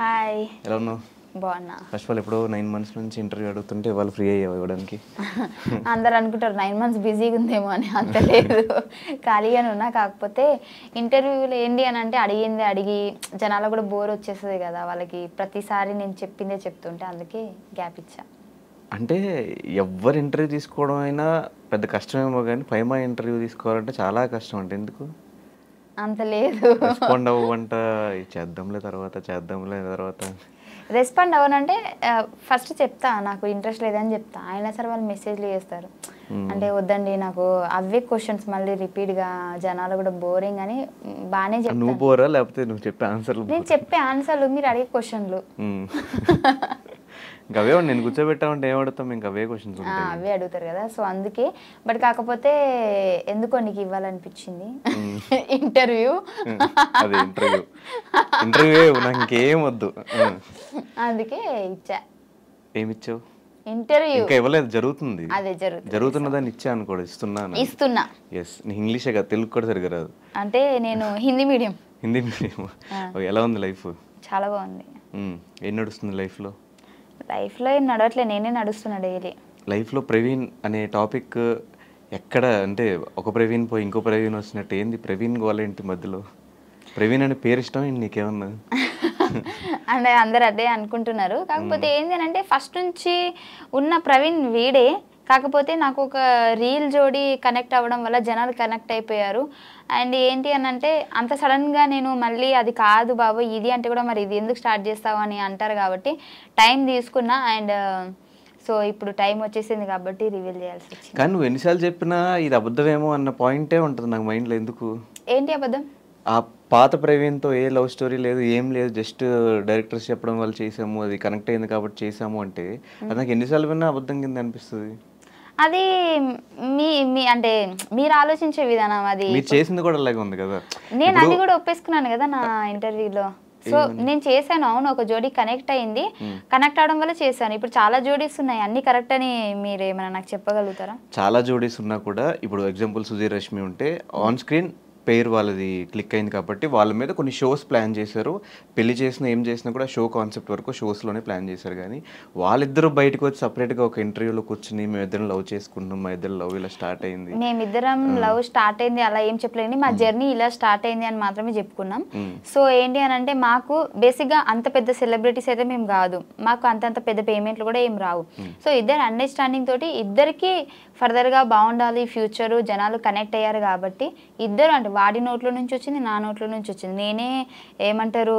Hi. ఎలా ఉన్నావు? బాగున్నా. ఫస్ట్ ఆఫ్ ఆల్ ఎప్పుడో 9 months నుంచి ఇంటర్వ్యూ అడుగుతుంటే వాళ్ళు ఫ్రీ అయ్యావు ఇవ్వడానికి. అందరు అనుకుంటారు 9 months బిజీగా ఉందేమో అని. అంత లేదు, ఖాళీగానే ఉన్నా. కాకపోతే ఇంటర్వ్యూలు ఏంటి అని అంటే అడిగింది అడిగి జనాలు కూడా బోర్ వచ్చేస్తుంది కదా వాళ్ళకి, ప్రతిసారి నేను చెప్పిందే చెప్తుంటే అందుకే గ్యాప్ ఇచ్చా. అంటే ఎవరు ఇంటర్వ్యూ తీసుకోవడం అయినా పెద్ద కష్టమేమో కానీ పైమా ఇంటర్వ్యూ తీసుకోవాలంటే చాలా కష్టం. అంటే ఎందుకు అంత లేదు, రెస్పాండ్ అవ్వంట చేద్దాంలే తర్వాత రెస్పాండ్ అవ్వనంటే ఫస్ట్ చెప్తా నాకు ఇంట్రెస్ట్ లేదని చెప్తా. అయినా సరే వాళ్ళు మెసేజ్లు చేస్తారు. అంటే వద్దండి నాకు అవే క్వశ్చన్స్ మళ్ళీ రిపీట్గా జనాలు కూడా బోరింగ్ అని బాగానే చెప్తాను. నువ్వు బోరా లేకపోతే నువ్వు చెప్పే ఆన్సర్లు? నేను చెప్పే ఆన్సర్లు, మీరు అడిగే క్వశ్చన్లు. ఇంకా అవే నేను కూర్చోబెట్టామంటే ఏం అడుగుతాం? ఇంకా అవే క్వశ్చన్స్ అవే అడుగుతారు కదా, సో అందుకే. బట్ కాకపోతే ఎందుకో నీకు ఇవ్వాలనిపించింది ఇంటర్వ్యూ. అదే ఇంటర్వ్యూ నాకు ఇంకేం వద్దు, అందుకే ఇచ్చా. ఏమిచ్చావు? ఇంటర్వ్యూ ఇంకా ఇవ్వలేదు, జరుగుతుంది. అదే జరుగుతున్నదాన్ని ఇచ్చా అనుకోడు, ఇస్తున్నా. ఎస్, నీ ఇంగ్లీషే కదా, తెలుగు కూడా సరిగ్గా రాదు. అంటే నేను హిందీ మీడియం. ఎలా ఉంది లైఫ్? చాలా బాగుంది. ఏం నడుస్తుంది లైఫ్లో? లైఫ్లో ఏం నడవట్లే, నేనే నడుస్తున్నా డైలీ. లైఫ్లో ప్రవీణ్ అనే టాపిక్ ఎక్కడ అంటే ఒక ప్రవీణ్ పోయి ఇంకో ప్రవీణ్ వచ్చినట్టు ఏంది ప్రవీణ్ గోలేంటి మధ్యలో? ప్రవీణ్ అనే పేరు ఇష్టం ఏంటి నీకేమన్నా? అంటే అందరు అదే అనుకుంటున్నారు. కాకపోతే ఏంటి అంటే ఫస్ట్ నుంచి ఉన్న ప్రవీణ్ వీడే. కాకపోతే నాకు ఒక రీల్ జోడి కనెక్ట్ అవ్వడం వల్ల జనాలు కనెక్ట్ అయిపోయారు. అండ్ ఏంటి అని అంటే అంత సడన్గా నేను మళ్ళీ అది కాదు బాబు ఇది అంటే కూడా మరి ఇది ఎందుకు స్టార్ట్ చేస్తావు అని అంటారు కాబట్టి టైం తీసుకున్నా. అండ్ సో ఇప్పుడు టైం వచ్చేసింది కాబట్టి రివీల్ చేయాల్సి వచ్చింది. కానీ నువ్వు ఎన్నిసార్లు చెప్పినా ఇది అబద్ధమేమో అన్న పాయింటే ఉంటుంది నాకు మైండ్లో. ఎందుకు? ఏంటి అబద్ధం? ఆ పాత ప్రవీణ్తో ఏ లవ్ స్టోరీ లేదు, ఏం లేదు, జస్ట్ డైరెక్టర్స్ చెప్పడం వల్ల చేసాము, అది కనెక్ట్ అయింది కాబట్టి చేసాము అంటే అది నాకు ఎన్నిసార్లు విన్నా అబద్ధం కింద అనిపిస్తుంది. అది మీ అంటే మీరు ఆలోచించే విధానం. అది మీరు చేసింది కూడా అలాగే ఉంది కదా. నేను అన్ని కూడా ఒప్పేసుకున్నాను కదా నా ఇంటర్వ్యూలో. సో నేను చేశాను, అవును, ఒక జోడీ కనెక్ట్ అయింది, కనెక్ట్ అవడం వల్ల చేశాను. ఇప్పుడు చాలా జోడీస్ ఉన్నాయి, అన్ని కరెక్ట్ అని మీరు ఏమైనా నాకు చెప్పగలుగుతారా? చాలా జోడీస్ ఉన్నా కూడా ఇప్పుడు ఎగ్జాంపుల్ సుధీర్ రష్మి ఉంటే ఆన్ స్క్రీన్ పేరు వాళ్ళది క్లిక్ అయింది కాబట్టి వాళ్ళ మీద కొన్ని షోస్ ప్లాన్ చేశారు. పెళ్లి చేసినా ఏం చేసినా కూడా షో కాన్సెప్ట్ వరకు షోస్లోనే ప్లాన్ చేశారు. కానీ వాళ్ళిద్దరూ బయటకు వచ్చి సపరేట్గా ఒక ఇంటర్వ్యూలో కూర్చుని మేమిద్దరం లవ్ చేసుకుంటున్నాం, మా ఇద్దరు లవ్ ఇలా స్టార్ట్ అయింది, మేమిద్దరం లవ్ స్టార్ట్ అయింది అలా ఏం చెప్పలేండి, మా జర్నీ ఇలా స్టార్ట్ అయింది అని మాత్రమే చెప్పుకున్నాం. సో ఏంటి అని అంటే మాకు బేసిక్గా అంత పెద్ద సెలబ్రిటీస్ అయితే మేము కాదు, మాకు అంతంత పెద్ద పేమెంట్లు కూడా ఏం రావు. సో ఇద్దరు అండర్స్టాండింగ్ తోటి ఇద్దరికి ఫర్దర్గా బాగుండాలి ఫ్యూచరు, జనాలు కనెక్ట్ అయ్యారు కాబట్టి ఇద్దరు అంటే వాడి నోట్లో నుంచి వచ్చింది, నా నోట్లో నుంచి వచ్చింది. నేనే ఏమంటారు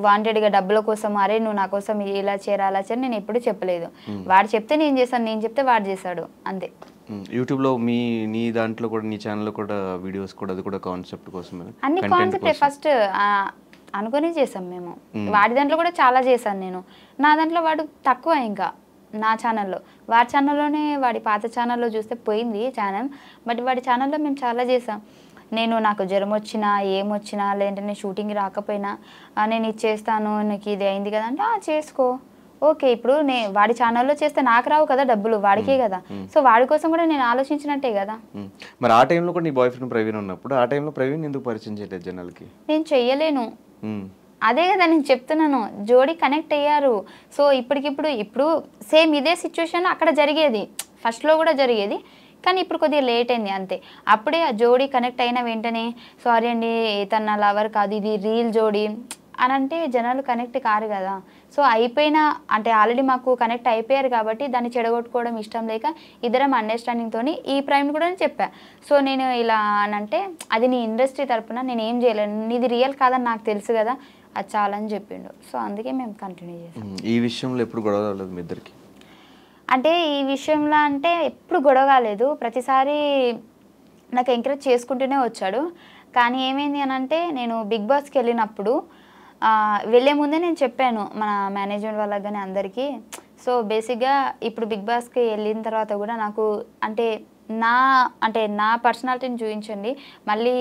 వాంటెడ్గా డబ్బుల కోసం అరే నువ్వు నా కోసం ఇలా చేరా అలా చేరా నేను ఎప్పుడు చెప్పలేదు. వాడు చెప్తే నేను చేశాను, నేను చెప్తే వాడు చేశాడు, అంతే. యూట్యూబ్లో నీ దాంట్లో కూడా నీ ఛానల్లో కూడా వీడియోస్ కూడా అది కూడా కాన్సెప్ట్ కోసమే, అన్ని కాన్సెప్టే ఫస్ట్ అనుకుని చేసాం మేము. వాడి దాంట్లో కూడా చాలా చేశాను నేను, నా దాంట్లో వాడు తక్కువ. ఇంకా నా ఛానల్లో, వాడి ఛానల్లోనే వాడి పాత ఛానల్లో చూస్తే పోయింది ఛానల్, బట్ వాడి ఛానల్లో మేము చాలా చేసాం. నేను నాకు జ్వరం వచ్చినా ఏమొచ్చినా లేదంటే నేను షూటింగ్ రాకపోయినా నేను ఇది చేస్తాను, నీకు ఇది అయింది కదా అంటే చేసుకో, ఓకే. ఇప్పుడు వాడి ఛానల్లో చేస్తే నాకు రావు కదా డబ్బులు, వాడికే కదా. సో వాడి కోసం కూడా నేను ఆలోచించినట్టే కదా. మరి ఆ టైంలో కూడా నీ బాయ్ ఫ్రెండ్ ప్రవీణ్ ఉన్నప్పుడు ఆ టైంలో ప్రవీణ్ ఎందుకు పరిచయం చేయలేదు జనాలకి? నేను చెయ్యలేను, అదే కదా నేను చెప్తున్నాను, జోడీ కనెక్ట్ అయ్యారు. సో ఇప్పుడు సేమ్ ఇదే సిచ్యువేషన్ అక్కడ జరిగేది, ఫస్ట్లో కూడా జరిగేది, కానీ ఇప్పుడు కొద్దిగా లేట్ అయింది అంతే. అప్పుడే ఆ జోడీ కనెక్ట్ అయిన వెంటనే సారీ అండి తన లవర్ కాదు ఇది రీల్ జోడీ అని అంటే జనాలు కనెక్ట్ కారు కదా. సో అయిపోయినా అంటే ఆల్రెడీ మాకు కనెక్ట్ అయిపోయారు కాబట్టి దాన్ని చెడగొట్టుకోవడం ఇష్టం లేక ఇద్దరం అండర్స్టాండింగ్తో ఈ ప్రైమ్ కూడా చెప్పా. సో నేను ఇలా అని అంటే అది నీ ఇండస్ట్రీ తరపున నేను ఏం చేయలేను, నీది రియల్ కాదని నాకు తెలుసు కదా, అది చాలని చెప్పిండు. సో అందుకే మేము కంటిన్యూ చేసాం. ఈ విషయంలో ఎప్పుడు గొడవ రాలేదు మీ ఇద్దరికి? అంటే ఈ విషయంలో అంటే ఎప్పుడు గొడవ కాలేదు, ప్రతిసారి నాకు ఎంకరేజ్ చేసుకుంటూనే వచ్చాడు. కానీ ఏమైంది అని అంటే నేను బిగ్ బాస్కి వెళ్ళినప్పుడు వెళ్ళే ముందే నేను చెప్పాను మన మేనేజ్మెంట్ వాళ్ళకి కానీ అందరికీ. సో బేసిక్గా ఇప్పుడు బిగ్ బాస్కి వెళ్ళిన తర్వాత కూడా నాకు అంటే నా పర్సనాలిటీని చూపించండి, మళ్ళీ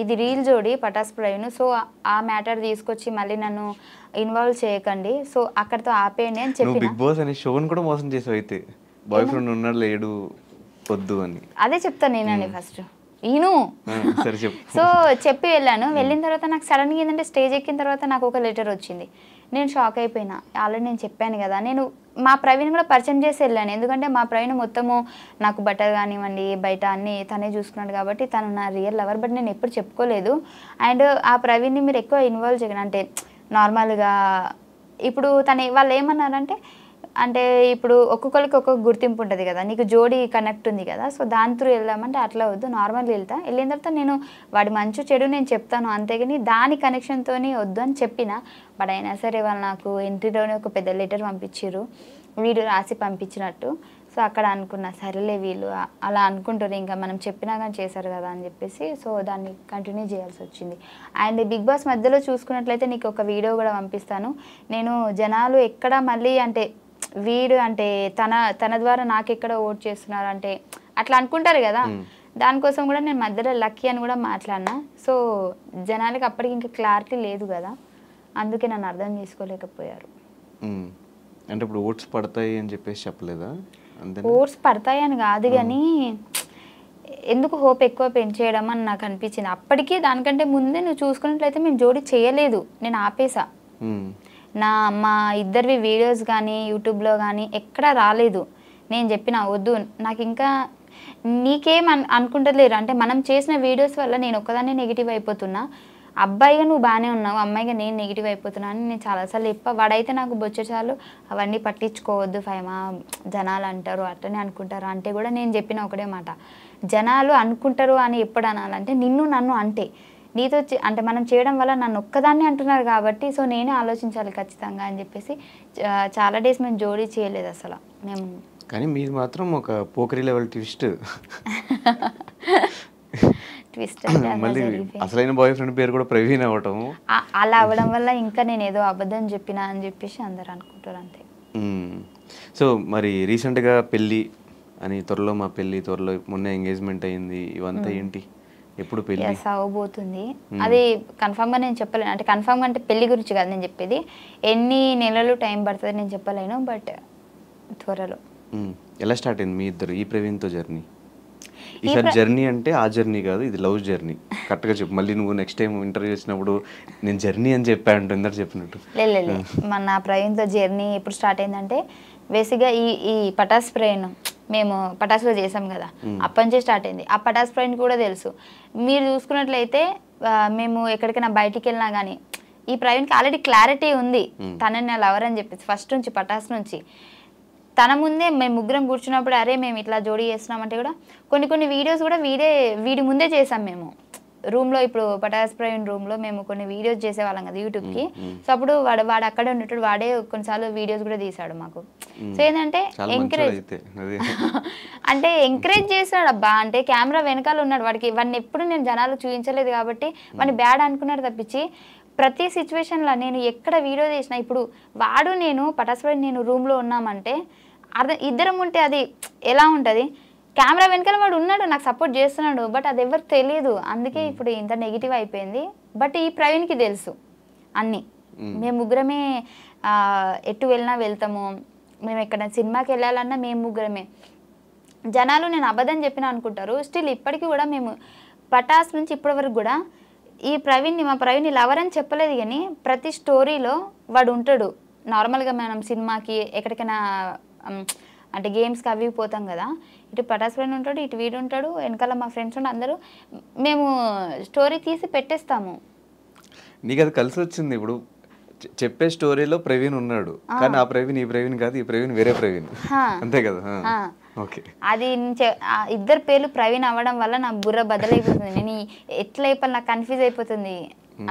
ఇది రీల్ జోడి పటాస్ ప్రవీణ్, సో ఆ మ్యాటర్ తీసుకొచ్చి మళ్ళీ నన్ను ఇన్వాల్వ్ చేయకండి, సో అక్కడితో ఆపేయండి అని చెప్పి. బిగ్ బాస్ అనే షోని కూడా మోసం చేసావు అయితే, బాయ్ ఫ్రెండ్ ఉన్నాడు లేడు వద్దు అని. అదే చెప్తాను నేనండి ఫస్ట్ ఈను. సో చెప్పి వెళ్ళాను. వెళ్ళిన తర్వాత నాకు సడన్గా ఏంటంటే స్టేజ్ ఎక్కిన తర్వాత నాకు ఒక లెటర్ వచ్చింది, నేను షాక్ అయిపోయినా. ఆల్రెడీ నేను చెప్పాను కదా, నేను మా ప్రవీణ్ కూడా పరిచయం చేసి వెళ్ళాను. ఎందుకంటే మా ప్రవీణ్ మొత్తము నాకు బట్టలు కానివ్వండి బయట అన్నీ తనే చూసుకున్నాడు కాబట్టి తను నా రియల్ లవర్. బట్ నేను ఎప్పుడు చెప్పుకోలేదు. అండ్ ఆ ప్రవీణ్ని మీరు ఎక్కువ ఇన్వాల్వ్ చేయను. అంటే నార్మల్గా ఇప్పుడు వాళ్ళు ఏమన్నారంటే, అంటే ఇప్పుడు ఒక్కొక్కరికి ఒక్కొక్క గుర్తింపు ఉంటుంది కదా, నీకు జోడీ కనెక్ట్ ఉంది కదా, సో దాని త్రూ వెళ్దామంటే అట్లా వద్దు, నార్మల్గా వెళ్ళిన తర్వాత నేను వాడి మంచి చెడు నేను చెప్తాను, అంతేగాని దాని కనెక్షన్తో వద్దు అని చెప్పిన. బట్ అయినా సరే వాళ్ళు నాకు ఎంట్రీలోనే ఒక పెద్ద లెటర్ పంపించారు, వీడు రాసి పంపించినట్టు. సో అక్కడ అనుకున్నా సరేలే వీళ్ళు అలా అనుకుంటారు, ఇంకా మనం చెప్పినా కానీ చేశారు కదా అని చెప్పేసి సో దాన్ని కంటిన్యూ చేయాల్సి వచ్చింది. అండ్ బిగ్ బాస్ మధ్యలో చూసుకున్నట్లయితే నీకు ఒక వీడియో కూడా పంపిస్తాను. నేను జనాలు ఎక్కడ మళ్ళీ అంటే వీడు అంటే తన ద్వారా నాకు ఎక్కడ ఓట్ చేస్తున్నారు అంటే అట్లా అనుకుంటారు కదా, దానికోసం కూడా నేను మధ్యలో లక్కీ అని కూడా మాట్లాడినా. సో జనాలకి అప్పటికి ఇంకా క్లారిటీ లేదు కదా, అందుకే నన్ను అర్థం చేసుకోలేకపోయారు. అంటే ఇప్పుడు ఓట్స్ పడతాయి అని చెప్పేసి చెప్పలేదా? ఓట్స్ పడతాయి అని కాదు కానీ ఎందుకు హోప్ ఎక్కువ పెంచేయడం అని నాకు అనిపించింది. అప్పటికి దానికంటే ముందే నువ్వు చూసుకున్నట్లయితే మేము జోడీ చేయలేదు, నేను ఆపేసా. మా ఇద్దరివి వీడియోస్ కానీ యూట్యూబ్లో కానీ ఎక్కడా రాలేదు. నేను చెప్పిన వద్దు, నాకు ఇంకా నీకేం అనుకుంటలేరు అంటే మనం చేసిన వీడియోస్ వల్ల నేను ఒక్కదాన్ని నెగిటివ్ అయిపోతున్నా, అబ్బాయిగా నువ్వు బాగానే ఉన్నావు, అమ్మాయిగా నేను నెగిటివ్ అయిపోతున్నా అని నేను చాలాసార్లు చెప్పా. వాడైతే నాకు బొచ్చచాలు అవన్నీ పట్టించుకోవద్దు ఫైమా, జనాలు అంటారు అట్లనే అనుకుంటారు అంటే కూడా నేను చెప్పిన ఒకటే మాట, జనాలు అనుకుంటారు అని ఎప్పుడు అనాలంటే నన్ను అంటే నీతో అంటే మనం చేయడం వల్ల నన్ను ఒక్కదాన్ని అంటున్నారు కాబట్టి సో నేనే ఆలోచించాలి ఖచ్చితంగా అని చెప్పేసి చాలా డేస్ మేము జోడీ చేయలేదు అసలు మేము. కానీ మీది మాత్రం ఒక పోకరి లెవెల్ ట్విస్ట్. ట్విస్ట్ మళ్ళీ అసలైన బాయ్ ఫ్రెండ్ పేరు కూడా ప్రవీణ్ అవ్వటం, అలా అవ్వడం వల్ల ఇంకా నేను ఏదో అబద్ధం చెప్పినా అని చెప్పేసి అందరు అనుకుంటారు అంతే. సో మరి రీసెంట్గా పెళ్ళి అని, త్వరలో మా పెళ్ళి, త్వరలో మొన్న ఎంగేజ్మెంట్ అయింది, ఇవంతా ఏంటి? ఎప్పుడు పెళ్ళి అవబోతుంది అది కన్ఫామ్ గా నేను చెప్పలేను. అంటే కన్ఫామ్ గా అంటే పెళ్లి గురించి కాదు నేను చెప్పేది, ఎన్ని నెలలు టైం పడుతుంది నేను చెప్పలేను, బట్ త్వరలో. ఎలా స్టార్ట్ అయింది మీ ఇద్దరు ఈ ప్రవీణ్తో జర్నీ? ఈసారి జర్నీ అంటే ఆ జర్నీ కాదు, ఇది లవ్ జర్నీ. కరెక్ట్గా చెప్పు, మళ్ళీ నువ్వు నెక్స్ట్ టైం ఇంటర్వ్యూ చేసినప్పుడు నేను జర్నీ అని చెప్పాను ఇందరు చెప్పినట్టు. లేదు మన ప్రవీణ్తో జర్నీ ఎప్పుడు స్టార్ట్ అయిందంటే బేసిక్గా ఈ పటాస్ ప్రయాణం మేము పటాసులో చేసాం కదా, అప్పటి నుంచే స్టార్ట్ అయింది. ఆ పటాస్ ప్రయాణం కూడా తెలుసు. మీరు చూసుకున్నట్లయితే మేము ఎక్కడికైనా బయటికి వెళ్ళినా కానీ ఈ ప్రవీణ్కి ఆల్రెడీ క్లారిటీ ఉంది తనని నా లవర్ అని చెప్పేసి ఫస్ట్ నుంచి పటాస్ నుంచి. తన ముందే మేము ముగ్గురం కూర్చున్నప్పుడు అరే మేము ఇట్లా జోడీ చేస్తున్నామంటే కూడా కొన్ని వీడియోస్ కూడా వీడి ముందే చేసాం మేము రూమ్లో. ఇప్పుడు పటాస్ ప్రవీణ్ రూమ్లో మేము కొన్ని వీడియోస్ చేసేవాళ్ళం కదా యూట్యూబ్కి. సో అప్పుడు వాడు అక్కడే ఉన్నట్టు వాడే కొన్నిసార్లు వీడియోస్ కూడా తీసాడు మాకు. సో ఏంటంటే ఎంకరేజ్ చేశాడు అబ్బా, అంటే కెమెరా వెనకాల ఉన్నాడు. వాడిని ఎప్పుడు నేను జనాలు చూపించలేదు కాబట్టి వాడిని బ్యాడ్ అనుకున్నాడు తప్పించి ప్రతి సిచ్యువేషన్లో నేను ఎక్కడ వీడియో చేసినా ఇప్పుడు వాడు నేను పటాస్ ప్రవీణ్ నేను రూమ్లో ఉన్నామంటే ఇద్దరం ఉంటే అది ఎలా ఉంటుంది, కెమెరా వెనకాల వాడు ఉన్నాడు నాకు సపోర్ట్ చేస్తున్నాడు, బట్ అది ఎవరికి తెలియదు. అందుకే ఇప్పుడు ఇంత నెగిటివ్ అయిపోయింది. బట్ ఈ ప్రవీణ్కి తెలుసు అన్నీ. మేము ముగ్గురమే ఎటు వెళ్ళినా వెళ్తాము, మేము ఎక్కడ సినిమాకి వెళ్ళాలన్నా మేము ముగ్గురమే. జనాలు నేను అబద్ధం చెప్పినా అనుకుంటారు, స్టిల్ ఇప్పటికీ కూడా మేము పటాస్ నుంచి ఇప్పటి వరకు కూడా మా ప్రవీణ్ని లవర్ అని చెప్పలేదు కానీ ప్రతి స్టోరీలో వాడు ఉంటాడు. నార్మల్గా మనం సినిమాకి ఎక్కడికైనా అంటే గేమ్స్కి అవి పోతాం కదా, ఇటు పటాస్ ప్రవీణ్ ఉంటాడు, ఇటు వీడు ఉంటాడు, వెనకాల మా ఫ్రెండ్స్ ఉంటే అందరూ మేము స్టోరీ తీసి పెట్టేస్తాము. నీకు అది కలిసి వచ్చింది. ఇప్పుడు చెప్పే స్టోరీలో ప్రవీణ్ ఉన్నాడు కానీ ఆ ప్రవీణ్ ఈ ప్రవీణ్ కాదు, ఈ ప్రవీణ్ వేరే ప్రవీణ్, అంతే కదా? అది ఇద్దరు పేర్లు ప్రవీణ్ అవ్వడం వల్ల నా బుర్ర బదలైపోతుంది, నేను ఎట్లా అయిపోయి నాకు కన్ఫ్యూజ్ అయిపోతుంది,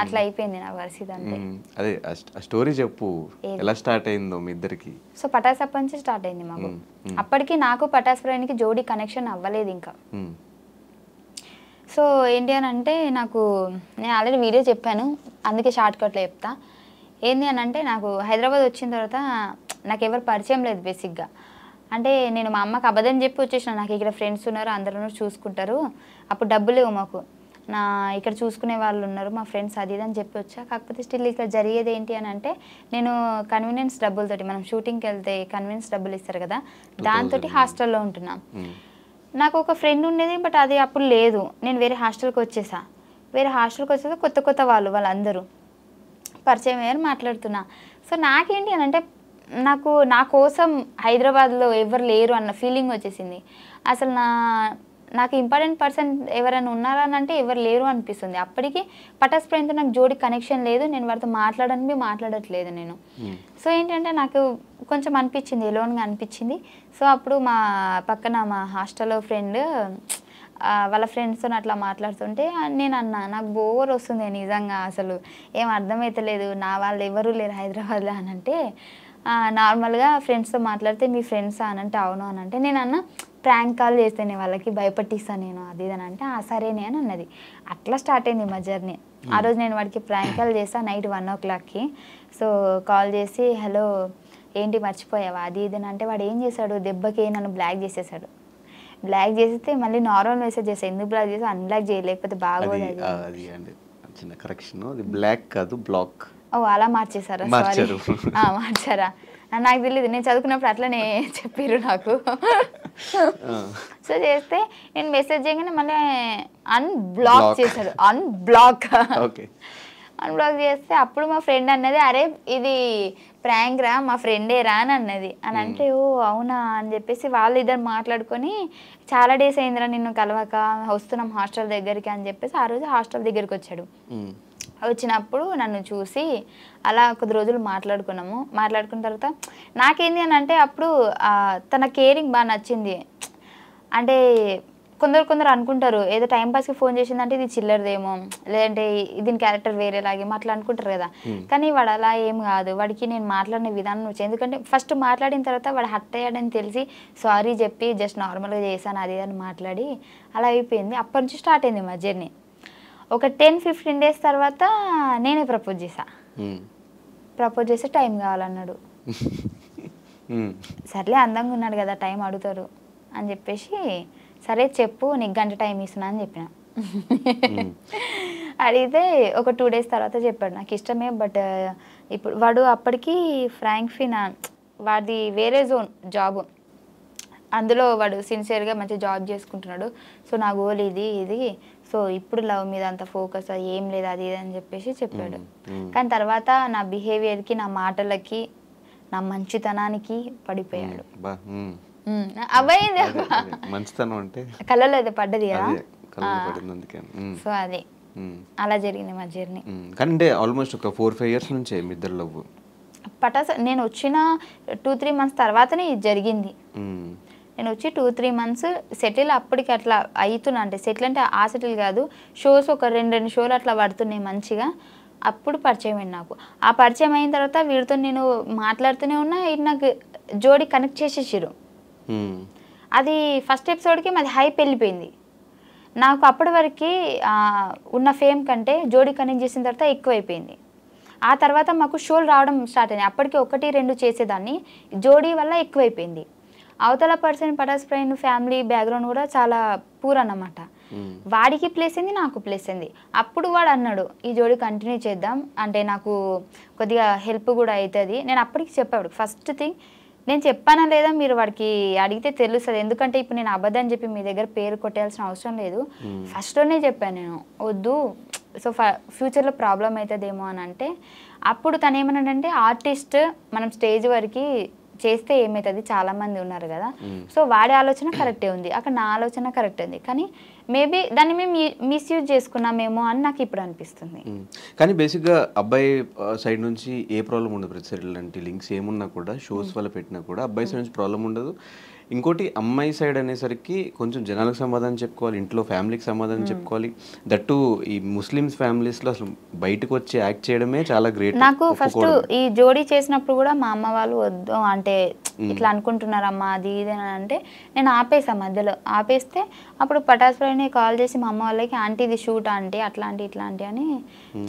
అట్లా అయిపోయింది నా పరిస్థితి అంతే. అదే స్టోరీ చెప్పు, ఎలా స్టార్ట్ అయిందో మీ ఇద్దరికి? సో పటాస్ అప్పటి నుంచి స్టార్ట్ అయింది మాకు. అప్పటికి నాకు పటాస్ ప్రవీణ్కి జోడీ కనెక్షన్ అవ్వలేదు ఇంకా. సో ఏంటి అని అంటే నేను ఆల్రెడీ వీడియో చెప్పాను, అందుకే షార్ట్ కట్లో చెప్తా. ఏంటి అని అంటే నాకు హైదరాబాద్ వచ్చిన తర్వాత నాకు ఎవరు పరిచయం లేదు బేసిక్గా. అంటే నేను మా అమ్మకి అబద్ధం చెప్పి వచ్చేసిన, నాకు ఇక్కడ ఫ్రెండ్స్ ఉన్నారు అందరూ చూసుకుంటారు, అప్పుడు డబ్బులు లేవు మాకు, ఇక్కడ చూసుకునే వాళ్ళు ఉన్నారు మా ఫ్రెండ్స్ అది అని చెప్పి వచ్చా. కాకపోతే స్టిల్ ఇక్కడ జరిగేది ఏంటి అని అంటే నేను కన్వీనియన్స్ డబ్బులతోటి, మనం షూటింగ్కి వెళ్తే కన్వీనియన్స్ డబ్బులు ఇస్తారు కదా, దాంతో హాస్టల్లో ఉంటున్నాం. నాకు ఒక ఫ్రెండ్ ఉండేది బట్ అది అప్పుడు లేదు, నేను వేరే హాస్టల్కి వచ్చేసా. వేరే హాస్టల్కి వచ్చేసి కొత్త వాళ్ళందరూ పరిచయం అయ్యారు, మాట్లాడుతున్నా. సో నాకేంటి అని అంటే నాకు నా కోసం హైదరాబాద్లో ఎవరు లేరు అన్న ఫీలింగ్ వచ్చేసింది. అసలు నాకు ఇంపార్టెంట్ పర్సన్ ఎవరైనా ఉన్నారా అని అంటే ఎవరు లేరు అనిపిస్తుంది. అప్పటికి పటాస్ ప్రేమ్తో నాకు జోడి కనెక్షన్ లేదు, నేను వారితో మాట్లాడట్లేదు నేను. సో ఏంటంటే నాకు కొంచెం అనిపించింది, ఎలోన్గా అనిపించింది. సో అప్పుడు మా పక్కన మా హాస్టల్లో ఫ్రెండ్ వాళ్ళ ఫ్రెండ్స్తో అట్లా మాట్లాడుతుంటే నేను అన్నా, నాకు బోర్ వస్తుంది నిజంగా, అసలు ఏం అర్థమవుతలేదు, నా వాళ్ళు ఎవరు లేరు హైదరాబాద్లో అని అంటే నార్మల్గా ఫ్రెండ్స్తో మాట్లాడితే మీ ఫ్రెండ్స్ అని అంటే అవును అని అంటే నేను అన్న ప్రాంక్ కాల్ చేస్తేనే వాళ్ళకి భయపట్టిస్తాను నేను అది ఇది అని అంటే సరేనే అని అన్నది. అట్లా స్టార్ట్ అయింది మా జర్నీ. ఆ రోజు నేను వాడికి ప్రాంక్ కాల్ చేస్తాను నైట్ 1 o'clockకి. సో కాల్ చేసి హలో ఏంటి మర్చిపోయావా అది ఇది అని అంటే వాడు ఏం చేశాడు, దెబ్బకి నన్ను బ్లాక్ చేసేసాడు. బ్లాక్ చేస్తే మళ్ళీ నార్మల్ మెసేజ్ చేస్తాను, ఎందుకు బ్లాక్ చేసి అన్బ్లాక్ చేయలేకపోతే బాగోదు అది అండి. చిన్న కరెక్షన్, అది బ్లాక్ కాదు బ్లాక్. ఓ అలా మార్చేసారా? సారీ మార్చారా, నాకు తెలియదు, నేను చదువుకున్నప్పుడు అట్లనే చెప్పారు నాకు. సో చేస్తే నేను మెసేజ్ చేయగానే మళ్ళీ అన్బ్లాక్ చేశాడు. అన్బ్లాక్ చేస్తే అప్పుడు మా ఫ్రెండ్ అన్నది అరే ఇది ప్రాంక్ రా, మా ఫ్రెండే రా అని అన్నది. అని అంటే ఓ అవునా అని చెప్పేసి వాళ్ళు ఇద్దరు మాట్లాడుకొని చాలా డేస్ అయిందిరా నిన్ను కలవక, వస్తున్నాం హాస్టల్ దగ్గరికి అని చెప్పేసి ఆ రోజు హాస్టల్ దగ్గరికి వచ్చాడు. వచ్చినప్పుడు నన్ను చూసి అలా కొద్ది రోజులు మాట్లాడుకున్న తర్వాత నాకేంది అని అంటే అప్పుడు తన కేరింగ్ బాగా నచ్చింది. అంటే కొందరు అనుకుంటారు ఏదో టైంపాస్కి ఫోన్ చేసిందంటే ఇది చిల్లరదేమో, లేదంటే దీని క్యారెక్టర్ వేరేలాగేమో అట్లా అనుకుంటారు కదా. కానీ వాడు అలా ఏం కాదు, వాడికి నేను మాట్లాడిన విధానం వచ్చి ఎందుకంటే ఫస్ట్ మాట్లాడిన తర్వాత వాడు హర్ట్ అయ్యాడని తెలిసి సారీ చెప్పి జస్ట్ నార్మల్గా చేశాను అది అని మాట్లాడి అలా అయిపోయింది. అప్పటి నుంచి స్టార్ట్ అయింది మా జర్నీ. ఒక 10-15 days తర్వాత నేనే ప్రపోజ్ చేస్తే టైం కావాలన్నాడు. సర్లే అందంగా ఉన్నాడు కదా టైం అడుగుతారు అని చెప్పేసి సరే చెప్పు నీకు గంట టైం ఇస్తున్నా అని చెప్పిన. అడిగితే ఒక 2 days తర్వాత చెప్పాడు నాకు ఇష్టమే, బట్ ఇప్పుడు వాడు అప్పటికి ఫ్రాంక్ఫిన్ వాడి వేరే జోన్ జాబ్, అందులో వాడు సిన్సియర్గా మంచి జాబ్ చేసుకుంటున్నాడు. సో నా గోల్ ఇది సో ఇప్పుడు లవ్ మీద అంత ఫోకస్ ఏం లేదు అది ఇది అని చెప్పేసి చెప్పాడు. కానీ తర్వాత నా బిహేవియర్కి, నా మాటలకి, నా మంచితనానికి పడిపోయాడు. అబ్బాయింది కళ్ళలో అయితే పడ్డది కదా. సో అది అలా జరిగింది మా జర్నీ. కానీ ఆల్మోస్ట్ ఒక 4-5 years నుంచే మీ ఇద్దరు లవ్. పటాస్ నేను వచ్చిన 2-3 months తర్వాతనే ఇది జరిగింది. నేను వచ్చి 2-3 months సెటిల్ అప్పటికి అట్లా అవుతున్నా, అంటే సెటిల్ అంటే ఆ సెటిల్ కాదు, షోస్ ఒక 2 షోలు అట్లా పడుతున్నాయి మంచిగా. అప్పుడు పరిచయం అయింది నాకు. ఆ పరిచయం అయిన తర్వాత వీడితో నేను మాట్లాడుతూనే ఉన్నా, ఇది నాకు జోడి కనెక్ట్ చేసేసారు. అది ఫస్ట్ ఎపిసోడ్కి మాది హైప్ వెళ్ళిపోయింది. నాకు అప్పటి వరకు ఉన్న ఫేమ్ కంటే జోడి కనెక్ట్ చేసిన తర్వాత ఎక్కువైపోయింది. ఆ తర్వాత మాకు షోలు రావడం స్టార్ట్ అయినాయి. అప్పటికి 1-2 చేసేదాన్ని, జోడీ వల్ల ఎక్కువైపోయింది. అవతల person Pataas Prem family background కూడా చాలా పూర్ అన్నమాట. వాడికి ప్లేస్ అయింది, నాకు ప్లేస్ అయింది. అప్పుడు వాడు అన్నాడు ఈ జోడి కంటిన్యూ చేద్దాం, అంటే నాకు కొద్దిగా హెల్ప్ కూడా అవుతుంది. నేను అప్పటికి చెప్పాడు ఫస్ట్ థింగ్, నేను చెప్పానా లేదా మీరు వాడికి అడిగితే తెలుస్తుంది, ఎందుకంటే ఇప్పుడు నేను అబద్ధం చెప్పి మీ దగ్గర పేరు కొట్టేయాల్సిన అవసరం లేదు. ఫస్ట్లోనే చెప్పాను నేను వద్దు, సో ఫ్యూచర్లో ప్రాబ్లం అవుతుందేమో అని అంటే అప్పుడు తను ఏమన్నాడంటే ఆర్టిస్ట్ మనం స్టేజ్ వరకు చేస్తే ఏమవుతుంది, చాలామంది ఉన్నారు కదా. సో వాడి ఆలోచన కరెక్టే ఉంది, అక్కడ నా ఆలోచన కరెక్ట్ ఉంది, కానీ మేబీ దాన్ని మేము మిస్యూజ్ చేసుకున్నామేమో అని నాకు ఇప్పుడు అనిపిస్తుంది. కానీ బేసిక్గా అబ్బాయి సైడ్ నుంచి ఏ ప్రాబ్లం ఉండదు, ప్రతి లాంటి లింక్స్ ఏమున్నా కూడా షోస్ వల్ల పెట్టినా కూడా అబ్బాయి సైడ్ నుంచి ప్రాబ్లం ఉండదు. ఇంకోటి అమ్మాయి సైడ్ అనేసరికి కొంచెం జనాలకు సమాధానం చెప్పుకోవాలి, ఇంట్లో ఫ్యామిలీకి సమాధానం చెప్పుకోవాలి. దట్టు ఈ ముస్లిమ్స్ ఫ్యామిలీస్లో అసలు బయటకు వచ్చి యాక్ట్ చేయడమే చాలా గ్రేట్. నాకు ఫస్ట్ ఈ జోడీ చేసినప్పుడు కూడా మా అమ్మ వాళ్ళు వద్దు అంటే ఇట్లా అనుకుంటున్నారమ్మా అది ఇది అని అంటే నేను ఆపేసాను, మధ్యలో ఆపేస్తే అప్పుడు పటాస్ ప్రేమ్ని కాల్ చేసి మా అమ్మ వాళ్ళకి ఆంటీ ఇది షూట్ ఆంటీ అట్లాంటి ఇట్లాంటి అని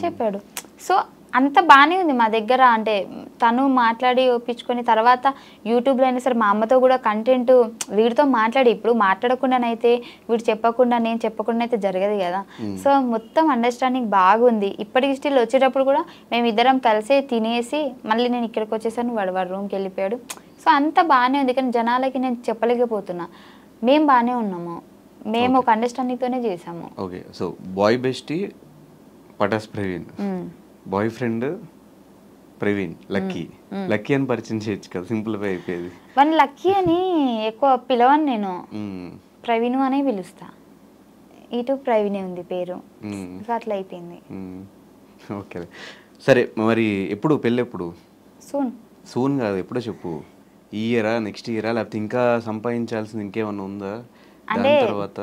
చెప్పాడు. సో అంత బాగానే ఉంది మా దగ్గర, అంటే తను మాట్లాడి ఒప్పించుకొని తర్వాత యూట్యూబ్లో అయినా సరే మా అమ్మతో కూడా కంటెంట్ వీడితో మాట్లాడి, ఇప్పుడు మాట్లాడకుండానైతే వీడు చెప్పకుండా నేను చెప్పకుండా అయితే జరగదు కదా. సో మొత్తం అండర్స్టాండింగ్ బాగుంది. ఇప్పటికి స్టిల్ వచ్చేటప్పుడు కూడా మేము ఇద్దరం కలిసి తినేసి మళ్ళీ నేను ఇక్కడికి వచ్చేసాను, వాడు రూమ్కి వెళ్ళిపోయాడు. సో అంత బాగానే ఉంది, కానీ జనాలకి నేను చెప్పలేకపోతున్నా మేము బాగానే ఉన్నాము, మేము ఒక అండర్స్టాండింగ్తోనే చేసాము. Okay, so boy bestie Pataas Praveen, boy friend Praveen lucky అని పరిచయం చేయొచ్చు కదా, సింపుల్గా అయిపోయేది. వన్ లక్కీ అని ఎక్కువ పిలవను నేను, ప్రవీణ్ అనే పిలుస్తా. ఇటు ప్రవీణే ఉంది పేరు, సో అట్లా అయిపోయింది. ఓకే సరే, మరి ఎప్పుడు పెళ్ళి ఎప్పుడు? సూన్ కాదు, ఎప్పుడో చెప్పు. ఈ ఇయరా, నెక్స్ట్ ఇయరా, లేకపోతే ఇంకా సంపాదించాల్సింది ఇంకేమన్నా ఉందా అంటే తర్వాత?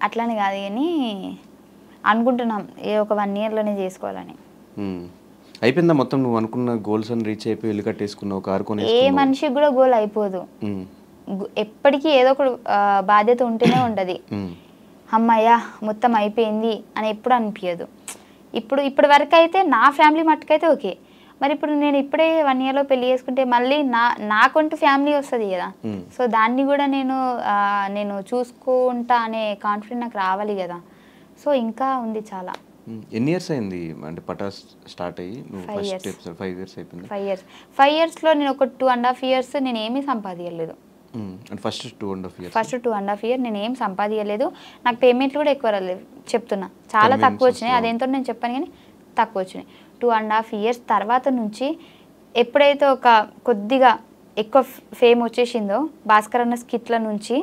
అట్లానే కాదు కానీ అనుకుంటున్నాం ఒక 1 yearలోనే చేసుకోవాలని. అయిపోయిందా మొత్తం? నువ్వు అనుకున్న గోల్స్ అని రీచ్ అయిపోయి ఇల్లు కట్టేసుకున్నావు, కారు కొని? ఏ మనిషికి కూడా గోల్ అయిపోదు, ఎప్పటికీ ఏదో ఒక బాధ్యత ఉంటూనే ఉంటుంది. అమ్మయ్య మొత్తం అయిపోయింది అని ఎప్పుడు అనిపించదు. ఇప్పటి వరకు అయితే నా ఫ్యామిలీ మట్టుకైతే ఓకే. మరి ఇప్పుడు నేను ఇప్పుడే 1 yearలో పెళ్లి చేసుకుంటే మళ్ళీ నాకంటూ ఫ్యామిలీ వస్తుంది కదా, సో దాన్ని కూడా నేను చూసుకుంటా అనే కాన్ఫిడెంట్ నాకు రావాలి కదా. సో ఇంకా ఉంది చాలా. ఎన్ని ఇయర్స్ అయింది అంటే పటాస్ స్టార్ట్ అయ్యి? 5 years అయిపోయింది. 5 yearsలో నేను ఒక 2.5 years నేను ఏమీ సంపాదించలేదు. ఫస్ట్ 2.5 years నేను ఏం సంపాదించలేదు. నాకు పేమెంట్లు కూడా ఎక్కువ రాలేదు, చెప్తున్నా చాలా తక్కువ వచ్చినాయి. అదేంతో నేను చెప్పాను కానీ తక్కువ వచ్చినాయి. 2.5 years తర్వాత నుంచి ఎప్పుడైతే ఒక కొద్దిగా ఎక్కువ ఫేమ్ వచ్చేసిందో భాస్కర్ అన్న స్కిట్ల నుంచి,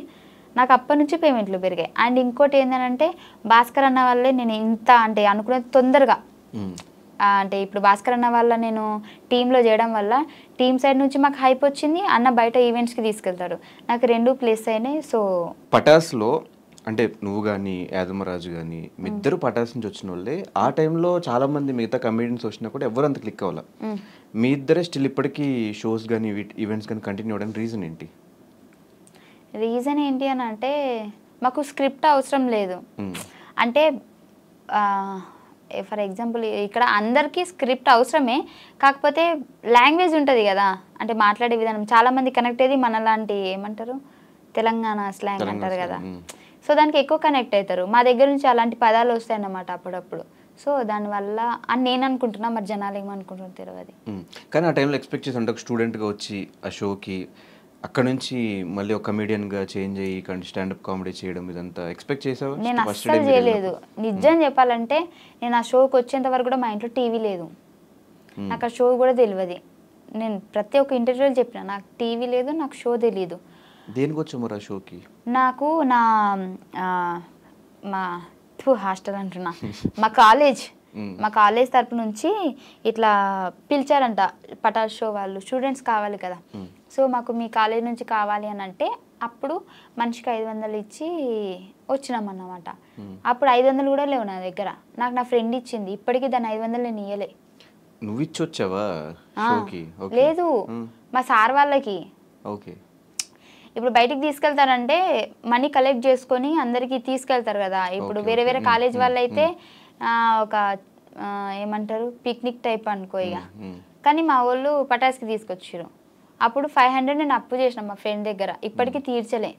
నాకు అప్పటి నుంచి పేమెంట్లు పెరిగాయి. అండ్ ఇంకోటి ఏంటంటే భాస్కర్ అన్న వల్లే నేను ఇంత అంటే అనుకునేది తొందరగా, అంటే ఇప్పుడు భాస్కర్ అన్న వల్ల నేను టీంలో చేయడం వల్ల టీమ్ సైడ్ నుంచి మాకు హైప్ వచ్చింది. అన్న బయట ఈవెంట్స్కి తీసుకెళ్తాడు, నాకు 2 ప్లేస్ అయినాయి. సో పటాస్లో అంటే నువ్వు కానీ యాదమరాజు కానీ మీ ఇద్దరు పటాస్ నుంచి వచ్చిన వాళ్ళే. ఆ టైంలో చాలా మంది మిగతా కమెడియన్స్ వచ్చినా కూడా ఎవరు అంత క్లిక్ అవ్వాలి. మీ ఇద్దరే స్టిల్ ఇప్పటికీ షోస్ కానీ ఈవెంట్స్ కానీ కంటిన్యూ అవ్వడానికి రీజన్ ఏంటి? రీజన్ ఏంటి అని అంటే మాకు స్క్రిప్ట్ అవసరం లేదు. అంటే ఫర్ ఎగ్జాంపుల్ ఇక్కడ అందరికీ స్క్రిప్ట్ అవసరమే, కాకపోతే లాంగ్వేజ్ ఉంటుంది కదా, అంటే మాట్లాడే విధానం చాలామంది కనెక్ట్ అయ్యేది మనలాంటి ఏమంటారు తెలంగాణ స్లాంగ్ అంటారు కదా, సో దానికి ఎక్కువ కనెక్ట్ అవుతారు. మా దగ్గర నుంచి అలాంటి పదాలు వస్తాయి అన్నమాట అప్పుడప్పుడు. సో దానివల్ల అని నేను అనుకుంటున్నా, మరి జనాలు ఏమనుకుంటున్నారు తెలియదు. కానీ ఆ టైంలో ఎక్స్పెక్ట్ చేసి అంటే ఒక స్టూడెంట్గా వచ్చి ఆ షోకి అక్కడ నుంచి మళ్ళీ ఒక కమెడియన్గా చేంజ్ అయ్యి స్టాండప్ కామెడీ చేయడం ఇదంతా ఎక్స్పెక్ట్ చేసావు? నేను అస్సలు చేయలేదు. నిజం చెప్పాలంటే నేను ఆ షోకి వచ్చేంత వరకు కూడా మా ఇంట్లో టీవీ లేదు, నాకు ఆ షో కూడా తెలియదు. నేను ప్రతి ఒక్క ఇంటర్వ్యూలో చెప్పిన నాకు టీవీ లేదు, నాకు షో తెలియదు. దేనికి వచ్చాము మరి ఆ షోకి? నాకు మా హాస్టల్ అంటున్నా మా కాలేజ్ తరపు నుంచి ఇట్లా పిలిచారంట పటాస్ షో వాళ్ళు, స్టూడెంట్స్ కావాలి కదా, సో మాకు మీ కాలేజ్ నుంచి కావాలి అని అంటే అప్పుడు మనిషికి 500 ఇచ్చి వచ్చినామన్నమాట. అప్పుడు 500 కూడా లేవు నా దగ్గర, నాకు నా ఫ్రెండ్ ఇచ్చింది. ఇప్పటికీ దాన్ని 500 నేను ఇయ్యలే. నువ్వు ఇచ్చి వచ్చావా? లేదు, మా సార్ వాళ్ళకి. ఓకే. ఇప్పుడు బయటికి తీసుకెళ్తారంటే మనీ కలెక్ట్ చేసుకొని అందరికి తీసుకెళ్తారు కదా. ఇప్పుడు వేరే వేరే కాలేజ్ వాళ్ళు అయితే ఒక ఏమంటారు పిక్నిక్ టైప్ అనుకో ఇక. కానీ మా వాళ్ళు పటాస్కి తీసుకొచ్చారు. అప్పుడు 500 నేను అప్పు చేసిన మా ఫ్రెండ్ దగ్గర, ఇప్పటికీ తీర్చలే.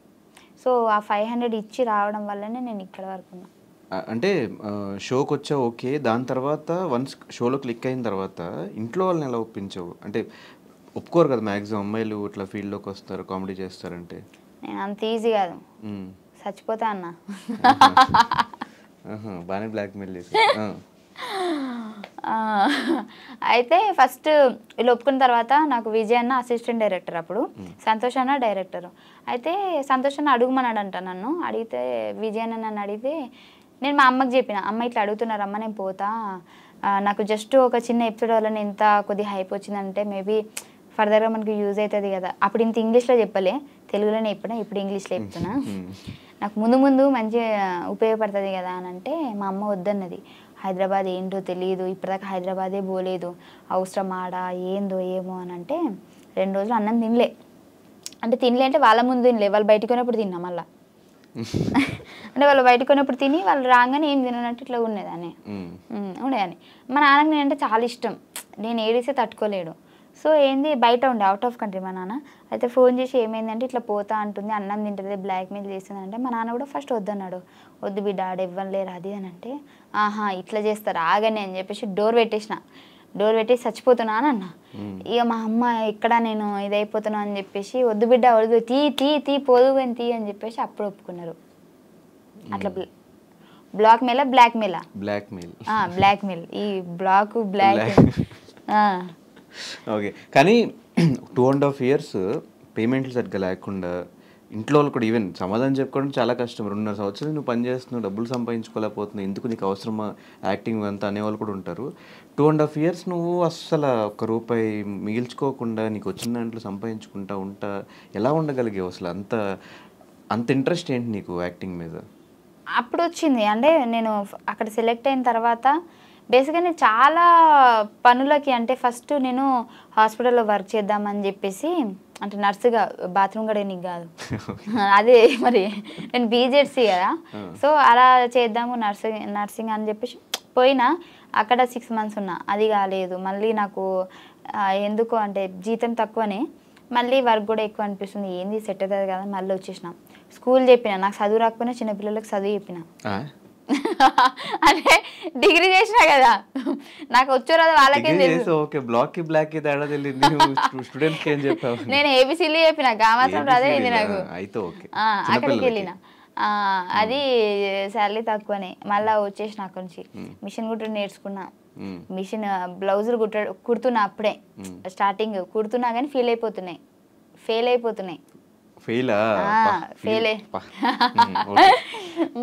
సో ఆ 500 ఇచ్చి రావడం వల్లనే నేను ఇక్కడ వరకు ఉన్నా. అంటే షోకి వచ్చా ఓకే, దాని తర్వాత వన్స్ షోలో క్లిక్ అయిన తర్వాత ఇంట్లో వాళ్ళని ఎలా ఒప్పించావు? అంటే ఒప్పుకోరు కదా మ్యాక్సిమం అమ్మాయిలు ఇట్లా ఫీల్డ్లోకి వస్తారు కామెడీ చేస్తారంటే. నేను అంత ఈజీ కాదు, చచ్చిపోతా అన్న. బాగానే బ్లాక్మెయిల్ చేసి. అయితే ఫస్ట్ వీళ్ళు ఒప్పుకున్న తర్వాత నాకు విజయ్ అన్న అసిస్టెంట్ డైరెక్టర్, అప్పుడు సంతోష్ అన్న డైరెక్టర్. అయితే సంతోష్ అన్న అడుగుమన్నాడంట నన్ను. అడిగితే విజయ్ అన్న నన్ను అడిగితే నేను మా అమ్మకి చెప్పిన, అమ్మ ఇట్లా అడుగుతున్నారు అమ్మ, నేను పోతా, నాకు జస్ట్ ఒక చిన్న ఎపిసోడ్ వల్ల నేను ఇంత కొద్దిగా హైప్ వచ్చిందంటే మేబీ ఫర్దర్గా మనకు యూజ్ అవుతుంది కదా. అప్పుడు ఇంత ఇంగ్లీష్లో చెప్పలే, తెలుగులోనే చెప్పినా, ఇప్పుడు ఇంగ్లీష్లో చెప్తున్నా, నాకు ముందు మంచిగా ఉపయోగపడుతుంది కదా అని అంటే మా అమ్మ వద్దన్నది. హైదరాబాద్ ఏంటో తెలియదు, ఇప్పటిదాకా హైదరాబాదే పోలేదు, అవసరం ఆడ ఏందో ఏమో అని అంటే 2 రోజులు అన్నం తినలే. అంటే వాళ్ళ ముందు తినలే, వాళ్ళు బయటకు పోయినప్పుడు తిన్నా మళ్ళా. అంటే వాళ్ళు బయటకు పోయినప్పుడు తిని వాళ్ళు రాగానే ఏం తినట్టు ఇట్లా ఉండేదాన్ని. మా నాన్నకి నేనంటే చాలా ఇష్టం, నేను ఏడిస్తే తట్టుకోలేడు. సో ఏంది బయట ఉండే, అవుట్ ఆఫ్ కంట్రీ మా నాన్న. అయితే ఫోన్ చేసి ఏమైందంటే ఇట్లా పోతా అంటుంది, అన్నం తింటుంది, బ్లాక్మెయిల్ చేస్తుంది అంటే మా నాన్న కూడా ఫస్ట్ వద్దన్నాడు. వద్దు బిడ్డ ఆడ ఇవ్వలేరు అది అని అంటే, ఆహా ఇట్లా చేస్తారు ఆగని అని చెప్పేసి డోర్ పెట్టేసి చచ్చిపోతున్నా అని అన్న. ఇక మా అమ్మ ఎక్కడ నేను ఇదైపోతున్నా అని చెప్పేసి వద్దు బిడ్డ వద్దు తీ పోదు తీ అని చెప్పేసి అప్పుడు ఒప్పుకున్నారు. అట్లా బ్లాక్మెయిల్ ఈ బ్లాక్ ఓకే. కానీ 2.5 years పేమెంట్లు సరిగ్గా లేకుండా ఇంట్లో వాళ్ళు కూడా ఈవెన్ సమాధానం చెప్పుకోవడం చాలా కష్టం. 2.5 సంవత్సరాలు నువ్వు పని చేస్తున్నావు, డబ్బులు సంపాదించుకోలేకపోతున్నావు, ఎందుకు నీకు అవసరమా యాక్టింగ్ అంతా అనేవాళ్ళు కూడా ఉంటారు. 2.5 years నువ్వు అస్సలు ఒక్క రూపాయి మిగిల్చుకోకుండా నీకు వచ్చిన దాంట్లో సంపాదించుకుంటా ఉంటా ఎలా ఉండగలిగావు అసలు? అంత అంత ఇంట్రెస్ట్ ఏంటి నీకు యాక్టింగ్ మీద? అప్పుడు వచ్చింది అంటే నేను అక్కడ సెలెక్ట్ అయిన తర్వాత బేసిక్గా నేను చాలా పనులకి అంటే ఫస్ట్ నేను హాస్పిటల్లో వర్క్ చేద్దామని చెప్పేసి అంటే నర్సుగా బాత్రూమ్ కడగనీకి కాదు అదే మరి నేను బీజెడ్సీ కదా సో అలా చేద్దాము నర్సింగ్ అని చెప్పేసి పోయినా అక్కడ 6 months ఉన్నా అది కాలేదు మళ్ళీ నాకు ఎందుకు అంటే జీతం తక్కువనే మళ్ళీ వర్క్ కూడా ఎక్కువ అనిపిస్తుంది ఏంది సెట్ అవుతుంది కదా మళ్ళీ వచ్చేసిన స్కూల్ చెప్పిన నాకు చదువు రాకపోయినా చిన్నపిల్లలకు చదువు చెప్పిన అంటే డిగ్రీ చేసినా కదా నాకు వచ్చో రాదు వాళ్ళకే తెలుసు. ఓకే బ్లాక్ కి బ్లాక్ కి తేడా తెలియదు స్టూడెంట్స్ కి ఏం చెప్పావు? నేను ఏబిసిలు చెప్పిన గామాసం రాదే ఇది నాకు అయితే ఓకే అక్కడికి వెళ్ళిన అది శాలరీ తక్కువనే మళ్ళీ వచ్చేసిన అక్కడి నుంచి మిషన్ కుట్టడం నేర్చుకున్నా మిషన్ బ్లౌజులు కుడుతున్నా అప్పుడే స్టార్టింగ్ కుడుతున్నా కానీ ఫెయిల్ అయిపోతున్నాయి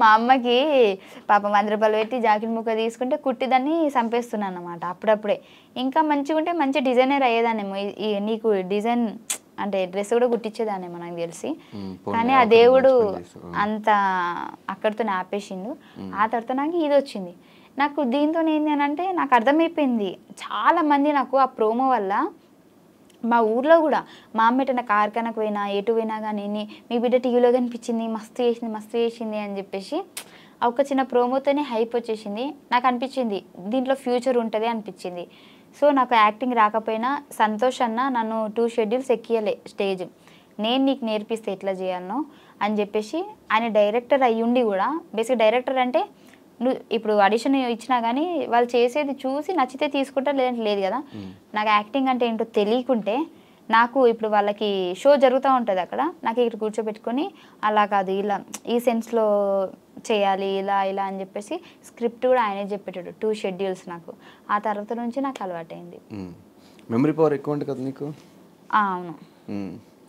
మా అమ్మకి పాప 100 రూపాయలు పెట్టి జాకెట్ ముక్క తీసుకుంటే కుట్టిదాన్ని చంపేస్తున్నాను అనమాట అప్పుడప్పుడే ఇంకా మంచిగా ఉంటే మంచి డిజైనర్ అయ్యేదాన్నేమో నీకు డిజైన్ అంటే డ్రెస్ కూడా కుట్టించేదాన్నేమో నాకు తెలిసి కానీ ఆ దేవుడు అంత అక్కడితో ఆపేసిండు ఆ తర్వాత నాకు ఇది వచ్చింది నాకు దీంతో ఏంటి అని అంటే నాకు అర్థమైపోయింది చాలా మంది నాకు ఆ ప్రోమో వల్ల మా ఊర్లో కూడా మా అమ్మ ఎటన్నా కార్ఖానకు పోయినా ఎటు పోయినా కానీ మీ బిడ్డ టీవీలో కనిపించింది మస్తు చేసింది అని చెప్పేసి ఒక చిన్న ప్రోమోతోనే హైప్ వచ్చేసింది నాకు అనిపించింది దీంట్లో ఫ్యూచర్ ఉంటుంది అనిపించింది సో నాకు యాక్టింగ్ రాకపోయినా సంతోష్ అన్న నన్ను 2 schedules ఎక్కియలే స్టేజ్ నేను నీకు నేర్పిస్తే ఎట్లా చేయాలనో అని చెప్పేసి ఆయన డైరెక్టర్ అయ్యుండి కూడా బేసిక్ డైరెక్టర్ అంటే నువ్వు ఇప్పుడు ఆడిషన్ ఇచ్చినా కానీ వాళ్ళు చేసేది చూసి నచ్చితే తీసుకుంటా లేదంటే లేదు కదా నాకు యాక్టింగ్ అంటే ఏంటో తెలియకుంటే నాకు ఇప్పుడు వాళ్ళకి షో జరుగుతూ ఉంటుంది అక్కడ నాకు ఇక్కడ కూర్చోబెట్టుకొని అలా కాదు ఇలా ఈ సెన్స్లో చేయాలి ఇలా అని చెప్పేసి స్క్రిప్ట్ కూడా ఆయనే చెప్పేటాడు 2 schedules నాకు ఆ తర్వాత నుంచి నాకు అలవాటైంది. మెమరీ పవర్ ఎక్కువ ఉంటుంది కదా నీకు? అవును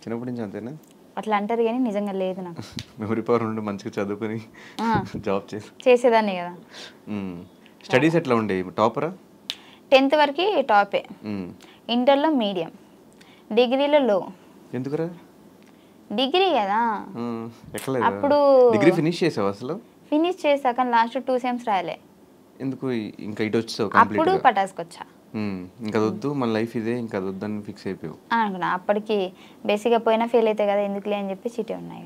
చిన్నప్పటి నుంచి అంతేనా? అట్లా అంటారు కానీ నిజంగా లేదు నాకు మెమరీ పవర్ ఉండి మంచిగా చదువుకొని జాబ్ చేసేదాన్ని కదా. స్టడీస్ ఎట్లా ఉండే? టాపరా? 10th వరకు టాపే, ఇంటర్లో మీడియం, డిగ్రీలో లో. ఎందుకురా? డిగ్రీ కదా అప్పుడు. డిగ్రీ ఫినిష్ చేసావు అసలు? ఫినిష్ చేసా కానీ లాస్ట్ 2 sems రాయలే. ఎందుకు ఇంకా ఇటు వచ్చావు? అప్పుడు పటాస్కొచ్చా ఇంకా వద్దు మన లైఫ్ ఇదే ఇంకా వద్దని ఫిక్స్ అయిపోయావు అనుకున్నా. అప్పటికి బేసిక్గా పోయినా ఫెయిల్ అవుతాయి కదా ఎందుకులే అని చెప్పి చీటే ఉన్నాయి.